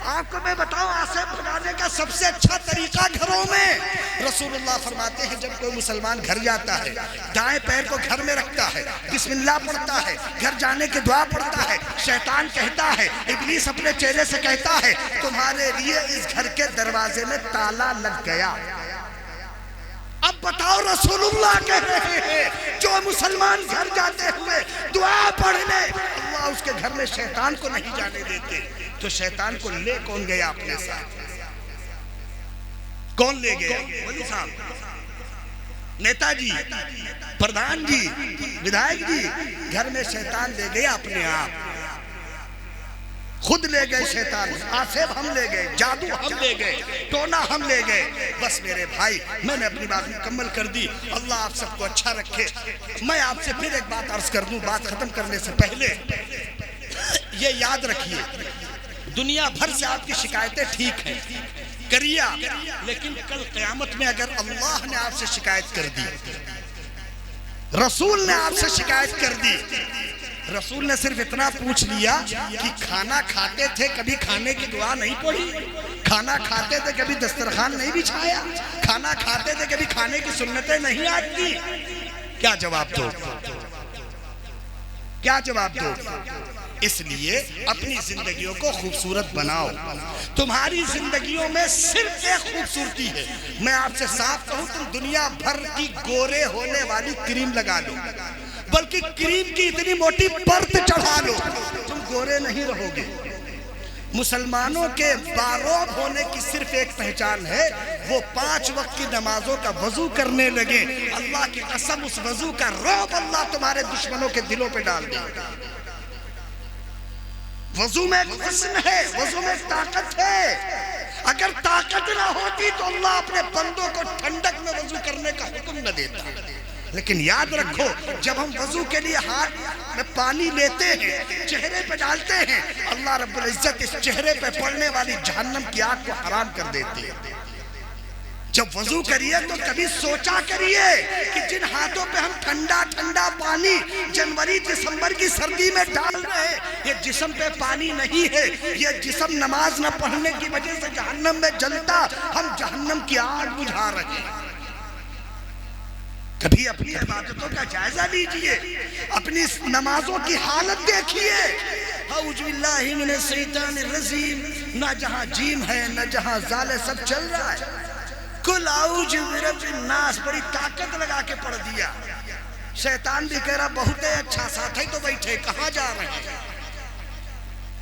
آپ کو میں بتاؤں آسے بھگانے کا سب سے اچھا طریقہ گھروں میں رسول اللہ فرماتے ہیں جب کوئی مسلمان گھر جاتا ہے دائیں پیر کو گھر میں رکھتا ہے بسم اللہ پڑھتا ہے گھر جانے کی دعا پڑھتا ہے شیطان کہتا ہے ابلیس اپنے چہرے سے کہتا ہے تمہارے لیے اس گھر کے دروازے میں تالا لگ گیا. اب بتاؤ رسول اللہ کہہ رہے ہیں جو مسلمان گھر جاتے ہوئے دعا پڑھنے اللہ اس کے گھر میں شیطان کو نہیں جانے دیتے. تو شیطان کو لے کون گیا اپنے ساتھ؟ کون لے گیا؟ ولی صاحب، نیتا جی، پردھان جی، ودھائک جی، گھر میں شیطان لے گیا اپنے آپ. خود لے گئے شیطان، آصف ہم لے گئے، جادو ہم لے گئے، ٹونا ہم لے گئے. بس میرے بھائی میں نے اپنی بات مکمل کر دی. اللہ آپ سب کو اچھا رکھے. میں آپ سے پھر ایک بات عرض کر دوں بات ختم کرنے سے پہلے. یہ یاد رکھیے دنیا بھر سے آپ کی شکایتیں ٹھیک ہیں کریا، لیکن کل قیامت میں اگر اللہ نے آپ سے شکایت کر دی، رسول نے آپ سے شکایت کر دی، رسول نے صرف اتنا پوچھ لیا کہ کھانا کھاتے تھے کبھی کھانے کی دعا نہیں پڑھی، کھانا کھاتے تھے کبھی دسترخوان نہیں بچھایا، کھانا کھاتے تھے کبھی کھانے کی سنتیں نہیں آتی، کیا جواب دو؟ کیا جواب دو؟ اس لیے اپنی زندگیوں کو خوبصورت بناؤ. تمہاری زندگیوں میں صرف ایک خوبصورتی ہے. میں آپ سے صاف کہوں تم دنیا بھر کی گورے ہونے والی کریم لگا لو، بلکہ کریم کی اتنی موٹی پرت چڑھا لو، تم گورے نہیں رہو گے. مسلمانوں کے باروب ہونے کی صرف ایک پہچان ہے، وہ 5 وقت کی نمازوں کا وضو کرنے لگے. اللہ کی قسم اس وضو کا رعب اللہ تمہارے دشمنوں کے دلوں پہ ڈال دے. وضو میں ایک حسن ہے، وضو میں ایک طاقت ہے. اگر طاقت نہ ہوتی تو اللہ اپنے بندوں کو ٹھنڈک میں وضو کرنے کا حکم نہ دیتا. لیکن یاد رکھو جب ہم وضو کے لیے ہاتھ میں پانی لیتے ہیں چہرے پہ ڈالتے ہیں، اللہ رب العزت اس چہرے پہ پڑنے والی جہنم کی آگ کو حرام کر دیتے ہیں. جب وضو کریے تو کبھی سوچا کریے کہ جن ہاتھوں پہ ہم ٹھنڈا ٹھنڈا پانی جنوری دسمبر کی سردی میں ڈال رہے ہیں، یہ جسم پہ پانی نہیں ہے، یہ جسم نماز نہ پڑھنے کی وجہ سے جہنم میں جلتا، ہم جہنم کی آگ بجھا رہے ہیں. کبھی اپنی عبادتوں کا جائزہ لیجئے، اپنی نمازوں کی حالت دیکھیے. اعوذ باللہ من الشیطان الرجیم، نہ جہاں جیم ہے نہ جہاں زال، سب چل رہا ہے. کل اعوذ برب الناس بڑی طاقت لگا کے پڑھ دیا. شیطان بھی کہہ رہا بہت اچھا ساتھ ہی تو بیٹھے، کہاں جا رہے ہیں؟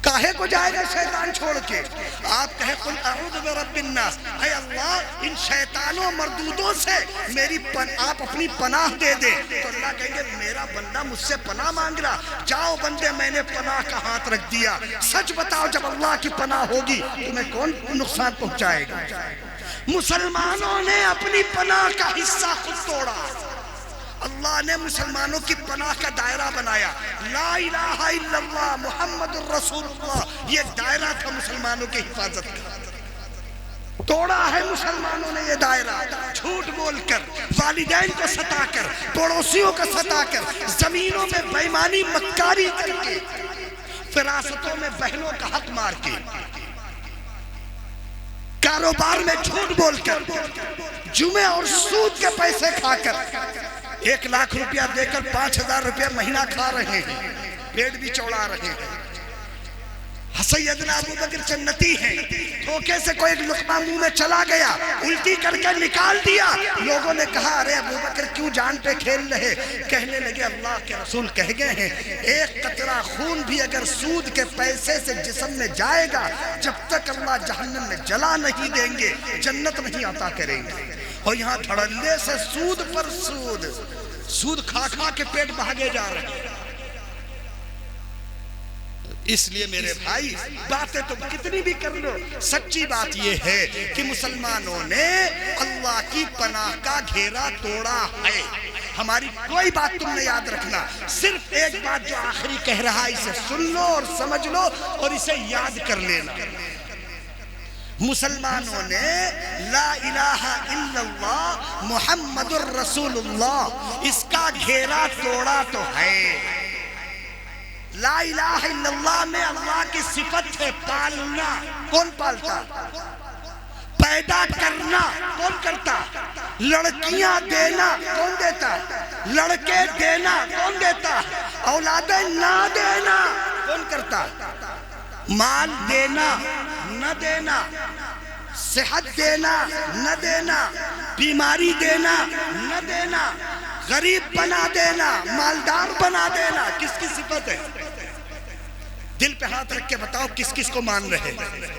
کاہے کو جائے گا شیطان چھوڑ کے؟ آپ کہے قل اعوذ برب الناس، اے اللہ ان شیطانوں مردودوں سے میری آپ اپنی پناہ دے دے. تو اللہ کہیں گے میرا بندہ مجھ سے پناہ مانگ رہا، جاؤ بندے میں نے پناہ کا ہاتھ رکھ دیا. سچ بتاؤ جب اللہ کی پناہ ہوگی تمہیں کون نقصان پہنچائے گا؟ مسلمانوں نے اپنی پناہ کا حصہ خود توڑا. اللہ نے مسلمانوں کی پناہ کا دائرہ بنایا. لا الہ الا اللہ محمد الرسول اللہ، یہ دائرہ تھا مسلمانوں کی حفاظت کا. توڑا ہے مسلمانوں نے یہ دائرہ، جھوٹ بول کر، والدین کو ستا کر، پڑوسیوں کو ستا کر، زمینوں میں بے ایمانی مکاری کر کے، فراستوں میں بہنوں کا حق مار کے، کاروبار میں جھوٹ بول کر، جمعے اور سود کے پیسے کھا کر 1 لاکھ روپیہ دے کر 5,000 روپیہ مہینہ کھا رہے ہیں، پیٹ بھی چوڑا رہے ہیں. سیدنا ابو بکر جنتی ہیں، دھوکے سے کوئی ایک لقمہ منہ میں چلا گیا، الٹی کر کے نکال دیا. لوگوں نے کہا ارے ابو بکر کیوں جان پہ کھیل رہے؟ کہنے لگے اللہ کے رسول کہہ گئے ہیں ایک قطرہ خون بھی اگر سود کے پیسے سے جسم میں جائے گا جب تک اللہ جہنم میں جلا نہیں دیں گے جنت نہیں عطا کریں گے. اور یہاں دھڑلے سے سود پر سود، سود کھا کھا کے پیٹ بھاگے جا رہے ہیں. اس لیے میرے بھائی باتیں تم کتنی بھی کر لو، سچی بات یہ ہے کہ مسلمانوں نے اللہ کی پناہ کا گھیرا توڑا ہے. ہماری کوئی بات تم نے یاد رکھنا، صرف ایک بات جو آخری کہہ رہا ہے اسے سن لو اور سمجھ لو اور اسے یاد کر لینا. مسلمانوں نے لا الہ الا اللہ محمد الرسول اللہ اس کا گھیرا توڑا تو ہے. لا الہ الا اللہ میں اللہ کی صفت ہے پالنا، کون پالتا؟ پیدا کرنا کون کرتا؟ لڑکیاں دینا کون دیتا؟ لڑکے دینا کون دیتا؟ اولادیں نہ دینا کون کرتا؟ مال دینا نہ دینا، صحت دینا نہ دینا، بیماری دینا نہ دینا، غریب بنا دینا، مالدار بنا دینا، کس کی صفت ہے؟ دل پہ ہاتھ رکھ کے بتاؤ کس کس کو مان رہے ہیں؟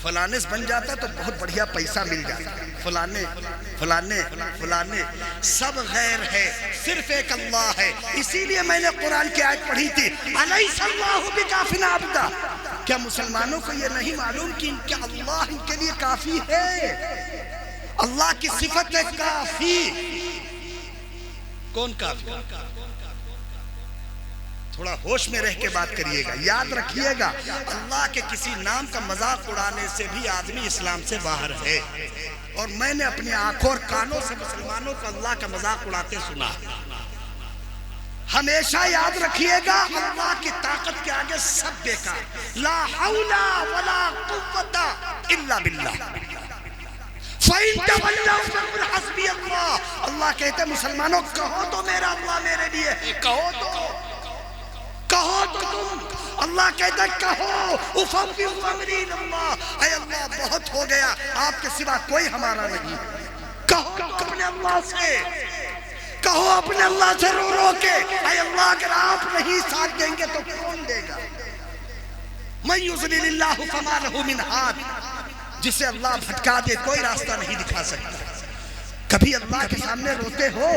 فلانے بن جاتا تو بہت بڑھیا پیسہ مل جاتا، فلانے فلانے فلانے، سب غیر ہے، صرف ایک اللہ ہے۔ اسی لیے میں نے قرآن کی آیت پڑھی تھی، الیس اللہ بکافٍ عبدا، کیا مسلمانوں کو یہ نہیں معلوم کہ اللہ ان کے لیے کافی ہے؟ اللہ کی صفت ہے کافی۔ کون کافی؟ تھوڑا ہوش میں رہ کے بات کریے گا، یاد رکھیے گا، اللہ کے کسی نام کا مذاق اڑانے سے بھی آدمی اسلام سے باہر ہے۔ اور میں نے اپنی آنکھوں اور کانوں سے مسلمانوں کو اللہ کا مذاق اڑاتے سنا۔ ہمیشہ یاد رکھیے گا، اللہ کی طاقت کے آگے سب بیکار، لا حول ولا قوت الا باللہ۔ فَإِن تَوَلَّوْا فَقُلْ حَسْبِيَ اللَّهُ، اللہ کہتے ہیں مسلمانوں کہو تو میرا اللہ میرے لیے ہے، کہو تو تم، اللہ کہتا ہے کہو، اُفَوِّضُ أَمْرِي إِلَى اللَّهِ، اے اللہ بہت ہو گیا، آپ کے سوا کوئی ہمارا نہیں، کہو اپنے اللہ سے، کہو اپنے اللہ سے رو رو کے، اے اللہ اگر آپ نہیں ساتھ دیں گے تو کون دے گا؟ مَن يُضْلِلِ اللَّهُ فَمَا لَهُ مِنْ هَادٍ، جسے اللہ بھٹکا دے کوئی راستہ نہیں دکھا سکتا۔ کبھی اللہ کے سامنے روتے ہو،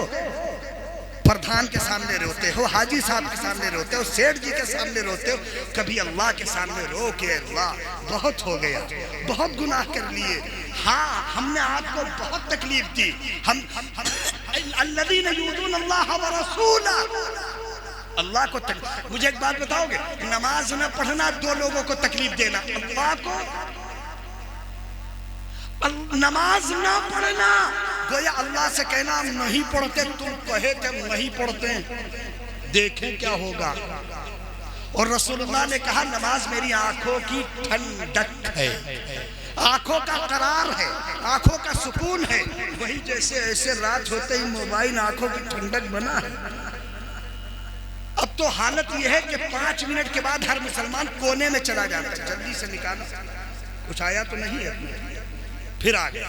پردھان کے سامنے روتے ہو، حاجی صاحب کے سامنے روتے ہو، سیٹھ جی کے سامنے روتے ہو، کبھی اللہ کے سامنے رو کہ اللہ بہت ہو گیا، بہت گناہ کر لیے، ہاں ہم نے آپ کو بہت تکلیف دی، الذین یؤذون اللہ ورسولہ، اللہ کو مجھے ایک بات بتاؤ گے، نماز نہ پڑھنا دو لوگوں کو تکلیف دینا، اللہ کو نماز نہ پڑھنا گویا اللہ سے کہنا ہم نہیں پڑھتے، تم کہے کہ ہم نہیں پڑھتے دیکھیں کیا ہوگا۔ اور رسول اللہ نے کہا نماز میری آنکھوں کی ٹھنڈک ہے، آنکھوں کا قرار ہے، آنکھوں کا سکون ہے۔ وہی جیسے ایسے رات ہوتے ہی موبائل آنکھوں کی ٹھنڈک بنا ہے۔ اب تو حالت یہ ہے کہ 5 منٹ کے بعد ہر مسلمان کونے میں چلا جاتا ہے، جلدی سے نکالا، کچھ آیا تو نہیں ہے، پھر آ گیا،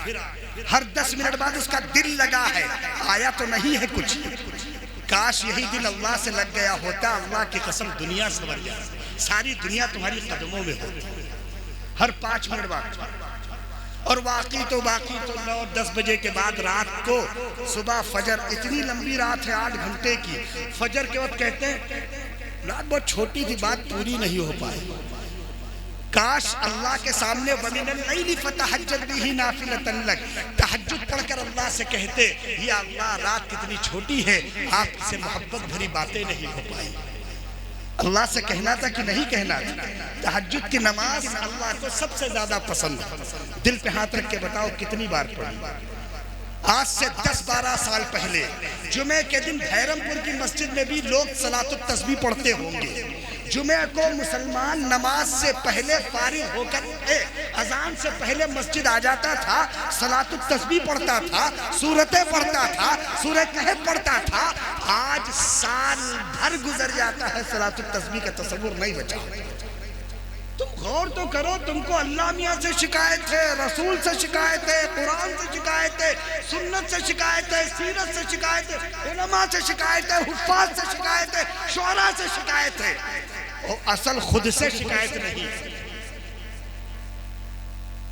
ہر 10 منٹ بعد اس کا دل لگا ہے، آیا تو نہیں ہے کچھ۔ کاش یہی دل اللہ سے لگ گیا ہوتا، اللہ کی قسم دنیا سنور جاتی، ساری دنیا تمہاری قدموں میں ہوتی، ہر 5 منٹ بعد۔ اور باقی تو 9-10 بجے کے بعد رات کو صبح فجر، اتنی لمبی رات ہے 8 گھنٹے کی، فجر کے وقت کہتے ہیں رات بہت چھوٹی تھی، بات پوری نہیں ہو پائی، کاش اللہ کے سامنے وَمِنَ اللَّيْلِ فَتَحَجَّدْ بِهِ نَافِلَةً لَكَ، تہجد پڑھ کر اللہ سے کہتے یا اللہ رات کتنی چھوٹی ہے، آپ سے محبت بھری باتیں نہیں ہو پائی۔ اللہ سے کہنا تھا کہ نہیں کہنا تھا؟ تہجد کی نماز اللہ کو سب سے زیادہ پسند ہے۔ دل پہ ہاتھ رکھ کے بتاؤ کتنی بار پڑھی؟ آج سے 10-12 سال پہلے جمعے کے دن بھیرم پور کی مسجد میں بھی لوگ صلاۃ التسبیح پڑھتے ہوں گے۔ جمعہ کو مسلمان نماز سے پہلے فارغ ہو کر اذان سے پہلے مسجد آ جاتا تھا، صلاۃ التسبیح پڑھتا تھا، سورتیں پڑھتا تھا، سورہ کہف پڑھتا تھا۔ آج سال بھر گزر جاتا ہے، صلاۃ التسبیح کا تصور نہیں بچا۔ تم غور تو کرو، تم کو اللہ میاں سے شکایت ہے، رسول سے شکایت ہے، قرآن سے شکایت ہے، سنت سے شکایت ہے، سیرت سے شکایت ہے، علماء سے شکایت ہے، حفاظ سے شکایت ہے، شعراء سے شکایت ہے، اور اصل خود سے شکایت نہیں۔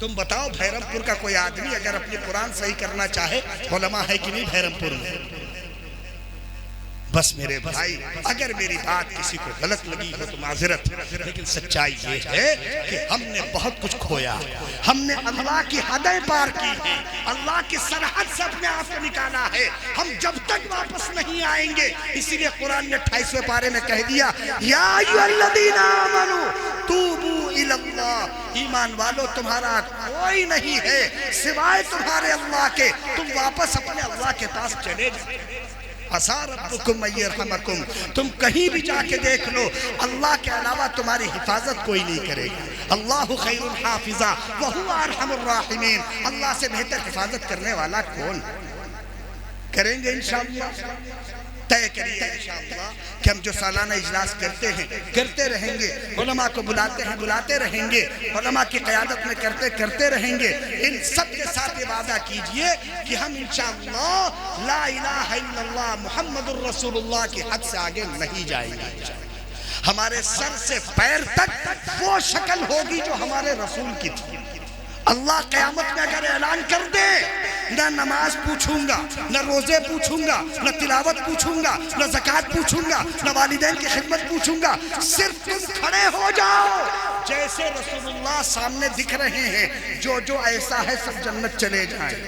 تم بتاؤ بھیرم پور کا کوئی آدمی اگر اپنی قرآن صحیح کرنا چاہے، علماء ہے کہ نہیں بھیرم پور میں؟ بس میرے بھائی اگر میری بات کسی کو غلط لگی ہو تو معذرت، لیکن سچائی یہ ہے کہ ہم نے بہت کچھ کھویا، ہم نے اللہ کی حدیں پار کی ہیں، اللہ کی سرحد سے اپنے آپ کو نکالا ہے، ہم جب تک واپس نہیں آئیں گے۔ اسی لیے قرآن نے 28ویں پارے میں کہہ دیا یا ایھا الذین آمنوا توبوا الی اللہ، ایمان والو تمہارا کوئی نہیں ہے سوائے تمہارے اللہ کے، تم واپس اپنے اللہ کے پاس چلے جاؤ۔ عسى ربكم ان يرحمكم. تم کہیں بھی جا کے دیکھ لو اللہ کے علاوہ تمہاری حفاظت کوئی نہیں کرے گا. اللہ خیر حافظا وهو ارحم الراحمین. اللہ سے بہتر حفاظت کرنے والا کون؟ کریں گے انشاءاللہ. طے کریے انشاءاللہ کہ ہم جو سالانہ اجلاس کرتے ہیں کرتے رہیں گے. علماء کو بلاتے ہیں بلاتے رہیں گے. علماء کی قیادت میں کرتے رہیں گے. ان سب کے ساتھ یہ وعدہ کیجئے کہ ہم انشاءاللہ لا الہ الا اللہ محمد الرسول اللہ کی حد سے آگے نہیں جائیں گے. ہمارے سر سے پیر تک وہ شکل ہوگی جو ہمارے رسول کی تھی. اللہ قیامت میں اگر اعلان کر دے نہ نماز پوچھوں گا نہ روزے پوچھوں گا نہ تلاوت پوچھوں گا نہ زکوٰۃ پوچھوں گا نہ والدین کی خدمت پوچھوں گا، صرف تم کھڑے ہو جاؤ جیسے رسول اللہ سامنے دکھ رہے ہیں. جو ایسا ہے سب جنت چلے جائیں.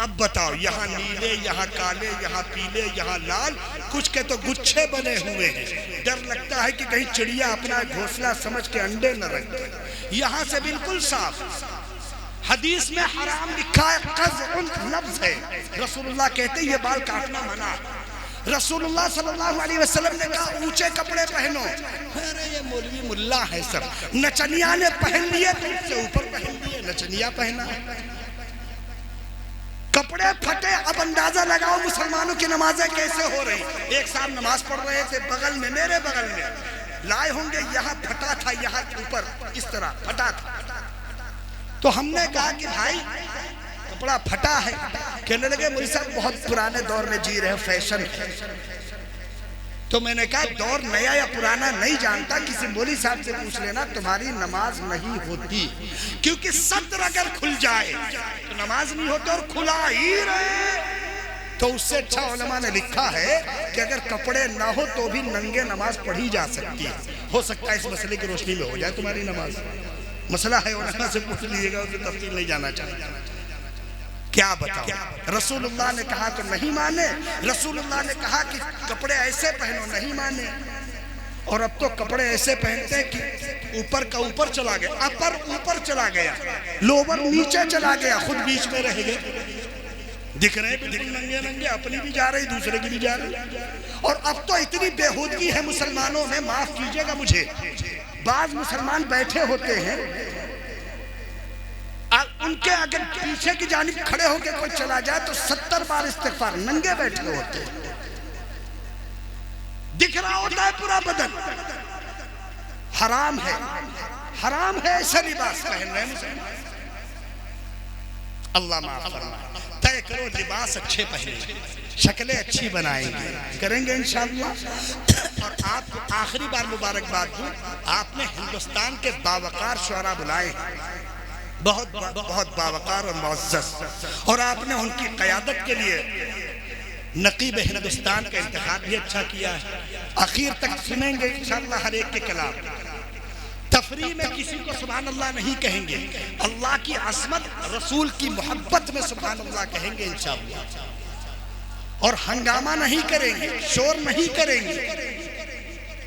اب بتاؤ یہاں نیلے یہاں کالے یہاں پیلے یہاں لال، کچھ کے تو گچھے بنے ہوئے ہیں. ڈر لگتا ہے کہ کہیں چڑیا اپنا گھونسلہ سمجھ کے انڈے نہ رکھ دے. یہاں سے بالکل صاف. حدیث میں حرام لکھا ہے، قزع لفظ ہے. رسول اللہ کہتے یہ بال کاٹنا منع. رسول اللہ صلی اللہ علیہ وسلم نے کہا اونچے کپڑے پہنو. ارے یہ مولوی ملا ہے سب. نچنیا نے پہن لیے تو اس سے اوپر پہن لیے، نچنیا پہنا. کپڑے پھٹے. اب اندازہ لگاؤ مسلمانوں کی نمازیں کیسے ہو رہی. ایک صاحب نماز پڑھ رہے تھے بغل میں، میرے بغل میں لائے ہوں گے، یہاں پھٹا تھا، یہاں اوپر اس طرح پھٹا تھا. تو ہم نے کہا کہ بھائی کپڑا پھٹا ہے. کہنے لگے مجھے صاحب بہت پرانے دور میں جی رہے، فیشن. تو میں نے کہا دور نیا یا پرانا نہیں جانتا، کسی مولوی صاحب سے پوچھ لینا، تمہاری نماز نہیں ہوتی. کیونکہ صدر اگر کھل جائے تو نماز نہیں ہوتی، اور کھلا ہی رہے تو اس سے اچھا علماء نے لکھا ہے کہ اگر کپڑے نہ ہو تو بھی ننگے نماز پڑھی جا سکتی ہے. ہو سکتا ہے اس مسئلے کی روشنی میں ہو جائے تمہاری نماز. مسئلہ ہے علماء سے پوچھ لیجیے گا، اس کی تفصیل نہیں جانا چاہیے. کیا بتاؤ. رسول اللہ نے کہا تو نہیں مانے. رسول اللہ نے کہا کہ کپڑے ایسے پہنو، نہیں مانے. اور اب تو کپڑے ایسے پہنتے ہیں کہ اوپر کا اوپر چلا گیا، اپر اوپر چلا گیا، لوور نیچے چلا گیا، خود بیچ میں رہ گئے. دکھ رہے بالکل ننگے ننگے، اپنی بھی جا رہی دوسرے کی بھی جا رہی. اور اب تو اتنی بےہودگی ہے مسلمانوں میں، معاف کیجئے گا مجھے، بعض مسلمان بیٹھے ہوتے ہیں، ان کے اگر پیچھے کی جانب کھڑے ہو کے کوئی چلا جائے تو 70 بار استغفار. ننگے بیٹھے ہوتے ہیں، دکھ رہا ہوتا ہے پورا بدن. حرام ہے، حرام ہے ایسا لباس پہننا. اللہ معاف فرمائے. طے کرو لباس اچھے پہنے، شکلیں اچھی بنائیں گے، کریں گے انشاءاللہ. اور آپ کو آخری بار مبارکباد دوں، آپ نے ہندوستان کے باوقار شعراء بلائے ہیں، بہت بہت باوقار اور معزز، اور آپ نے ان کی قیادت کے لیے نقیب ہندوستان کا انتخاب بھی اچھا کیا ہے. اخیر تک سنیں گے انشاءاللہ ہر ایک کے کلام. تفریح میں کسی کو سبحان اللہ نہیں کہیں گے، اللہ کی عظمت رسول کی محبت میں سبحان اللہ کہیں گے انشاءاللہ. اور ہنگامہ نہیں کریں گے، شور نہیں کریں گے.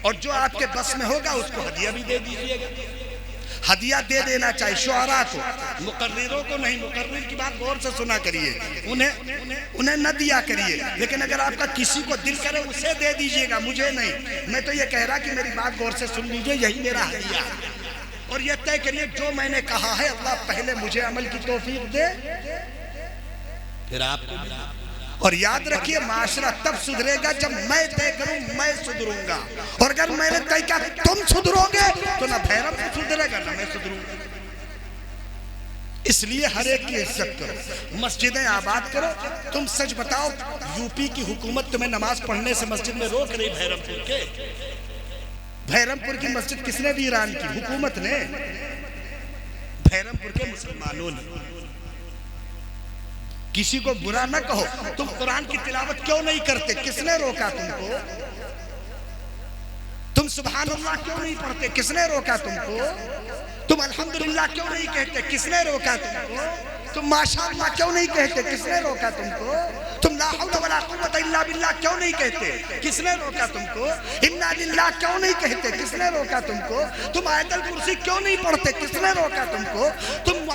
اور جو آپ کے بس میں ہوگا اس کو ہدیہ بھی دے دیجئے گا. ہدیہ دے دینا چاہیے شعراء کو، مقرروں کو نہیں. مقرر کی بات غور سے سنا کریے، انہیں نہ دیا کریے. لیکن اگر آپ کا کسی کو دل کرے اسے دے دیجئے گا، مجھے نہیں. میں تو یہ کہہ رہا کہ میری بات غور سے سن لیجئے، یہی میرا ہدیہ ہے. اور یہ طے کریے جو میں نے کہا ہے اللہ پہلے مجھے عمل کی توفیق دے، پھر آپ کو. اور یاد رکھیے معاشرہ تب سدھرے گا جب میں طے کروں میں سدھروں گا. اور اگر میں نے طے کیا تم سدھرو گے تو نہ بھیرم سدھرے گا نہ میں سدھروں گا. اس لیے ہر ایک کی عزت کرو، مسجدیں آباد کرو. تم سچ بتاؤ یو پی کی حکومت تمہیں نماز پڑھنے سے مسجد میں روک رہی بھیرم پور کے؟ بھیرم پور کی مسجد کس نے دی؟ ایران کی حکومت نے. بھیرم پور کے مسلمانوں نے. کسی کو برا نہ کہو. تم قرآن کی تلاوت کیوں نہیں کرتے؟ کس نے روکا تم کو؟ تم سبحان اللہ کیوں نہیں پڑھتے؟ کس نے روکا تم کو؟ تم الحمدللہ کیوں نہیں کہتے؟ کس نے روکا تم کو؟ تم ماشاءاللہ کیوں نہیں کہتے؟ کس نے روکا تم کو؟ تم لا حول ولا قوت الا باللہ کیوں نہیں کہتے؟ کس نے روکا تم کو؟ انا للہ کیوں نہیں کہتے؟ کس نے روکا تم کو؟ تم آیت الکرسی کیوں نہیں پڑھتے؟ کس نے روکا تم کو؟ تم